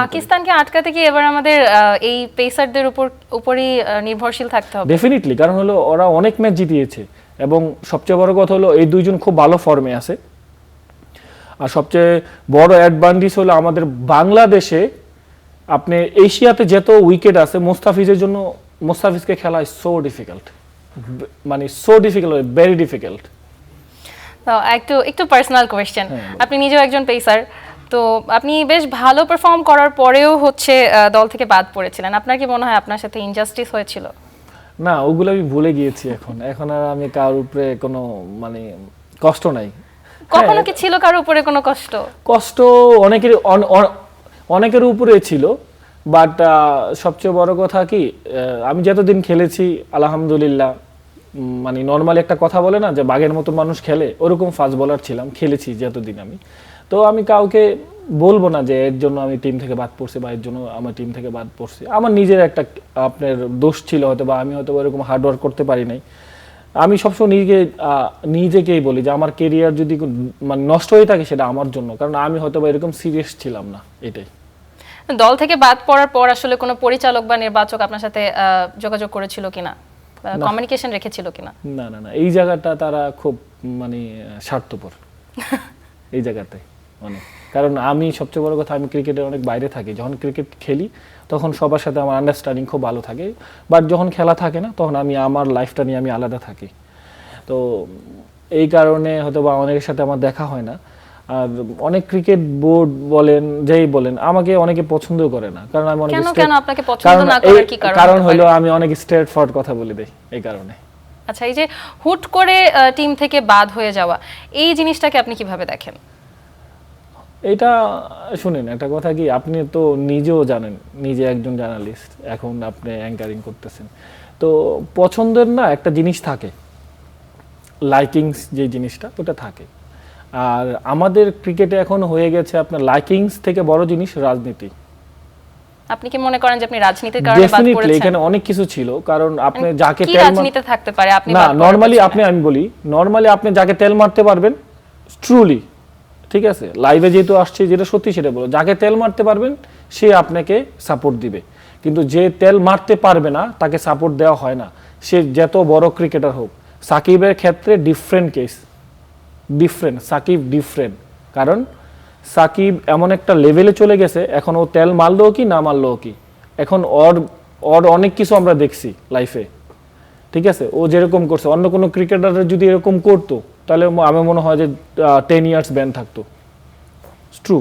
পাকিস্তানকে আটকাতে কি এবার আমাদের এই পেসারদের উপরই নির্ভরশীল থাকতে হবে? ডেফিনেটলি, কারণ হলো ওরা অনেক ম্যাচ জিতিয়েছে এবং সবচেয়ে বড় কথা হলো এই দুইজন খুব ভালো ফর্মে আছে। আর সবচেয়ে বড় অ্যাডভান্টেজ হলো আমাদের বাংলাদেশে আপনি এশিয়াতে যত উইকেট আছে মোস্তাফিজের জন্য, মোস্তাফিজকে খেলা সো ডিফিকাল্ট, মানে সো ডিফিকাল্ট, ভেরি ডিফিকাল্ট। তো একটু পার্সোনাল কোয়েশ্চেন, আপনি নিজেও একজন পেসার, তো আপনি বেশ ভালো পারফর্ম করার পরেও হচ্ছে দল থেকে বাদ পড়েছিলেন, আপনার কি মনে হয় আপনার সাথে ইনজাস্টিস হয়েছিল? না, ওগুলো আমি ভুলে গিয়েছি এখন আর আমি কারোর উপরে কোনো মানে কষ্ট নাই। কখনো কি ছিল কারোর উপরে কোনো কষ্ট? কষ্ট অনেকের উপরে ছিল, বাট সবচেয়ে বড় কথা কি, আমি যতদিন খেলেছি আলহামদুলিল্লাহ, মানে নর্মালি একটা কথা বলে না যে বাঘের মতো মানুষ খেলে, ওরকম ফাস্ট বোলার ছিলাম, খেলেছি যতদিন আমি। তো আমি কাউকে বলবো না যে এর জন্য আমি টিম থেকে বাদ পড়ছি বা এর জন্য আমার টিম থেকে বাদ পড়ছি। আমার নিজের একটা আপনার দোষ ছিল হয়তো, বা আমি হয়তো এরকম হার্ড ওয়ার্ক করতে পারি নাই। আমি সবসময় নিজেকেই বলি যে আমার কেরিয়ার যদি মানে নষ্ট হয়ে থাকে সেটা আমার জন্য, কারণ আমি হয়তো বা এরকম সিরিয়াস ছিলাম না। এটাই। দল থেকে বাদ পড়ার পর আসলে কোনো পরিচালক বা নির্বাচক আপনার সাথে যোগাযোগ করেছিল কিনা, কমিউনিকেশন রেখেছিল কিনা? না না না, এই জায়গাটা তারা খুব মানে স্বার্থপর এই জায়গাতে অনেক। কারণ আমি সবচেয়ে বড় কথা, আমি ক্রিকেটের অনেক বাইরে থাকি। যখন ক্রিকেট খেলি তখন সবার সাথে আমার আন্ডারস্ট্যান্ডিং খুব ভালো থাকে, বাট যখন খেলা থাকে না তখন আমি আমার লাইফটা নিয়ে আমি আলাদা থাকি। তো এই কারণে হয়তো বা অনেকের সাথে আমার দেখা হয় না। আর অনেক ক্রিকেট বোর্ড বলেন, যেই বলেন, আমাকে অনেকে পছন্দ করে না, কারণ আমি অনেক কেন আপনাকে পছন্দ না করার কি কারণ হলো আমি অনেক স্ট্রেট ফরওয়ার্ড কথা বলে দেই, এই কারণে। আচ্ছা, এই যে হুট করে টিম থেকে বাদ হয়ে যাওয়া, এই জিনিসটাকে আপনি কিভাবে দেখেন? এটা শুনেন, একটা কথা কি, আপনি তো নিজেও জানেন, নিজে একজন জার্নালিস্ট, এখন আপনি অ্যাঙ্কারিং করতেছেন, তো পছন্দের না একটা জিনিস থাকে, লাইকিংস যে জিনিসটা, ওটা থাকে। আর আমাদের ক্রিকেটে এখন হয়ে গেছে আপনার লাইকিংস থেকে বড় জিনিস রাজনীতি। আপনি কি মনে করেন যে আপনি রাজনীতির কারণে বাদ পড়েছেন? ডেফিনেটলি এখানে অনেক কিছু ছিল, কারণ আপনি যাকে কি তেল রাজনীতি থাকতে পারে আপনি না, নরমালি আমি বলি, নরমালি আপনি যাকে তেল মারতে পারবেন, ট্রুলি, ঠিক আছে, লাইভে যেহেতু আসছে যেটা সত্যি সেটা বলো, যাকে তেল মারতে পারবেন সে আপনাকে সাপোর্ট দিবে, কিন্তু যে তেল মারতে পারবে না তাকে সাপোর্ট দেওয়া হয় না, সে যত বড় ক্রিকেটার হোক। সাকিবের ক্ষেত্রে different case, different, Shakib different, কারণ সাকিব এমন একটা লেভেলে চলে গেছে, এখন ও তেল মারলেও কি না মারলেও কি, এখন ওর অনেক কিছু আমরা দেখছি লাইফে, ঠিক আছে। ও যেরকম করছে, অন্য কোনো ক্রিকেটার যদি এরকম করতো তাহলে আমার মনে হয় যে 10 ইয়ার্স ব্যান থাকতো। ট্রু।